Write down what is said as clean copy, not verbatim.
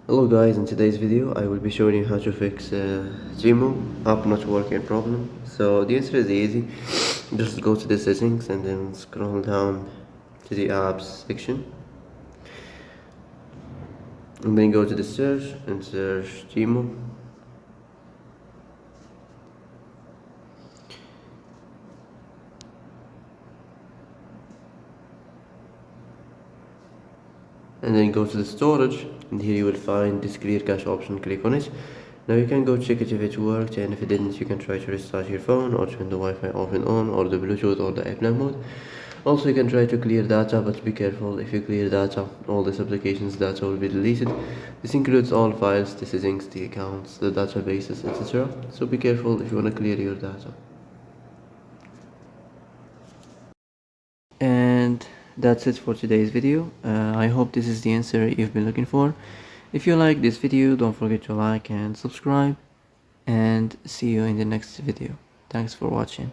Hello guys, in today's video I will be showing you how to fix Temu app not working problem. So the answer is easy. Just go to the settings and then scroll down to the apps section and then go to the search and search Temu. And then go to the storage, and here you will find this clear cache option. Click on it. Now you can go check it if it worked, and if it didn't you can try to restart your phone or turn the Wi-Fi off and on, or the Bluetooth or the airplane mode. Also you can try to clear data, but be careful. If you clear data, all this application's data will be deleted. This includes all files, the settings, the accounts, the databases, etc. So be careful if you want to clear your data. And that's it for today's video. I hope this is the answer you've been looking for. If you like this video, don't forget to like and subscribe, and see you in the next video. Thanks for watching.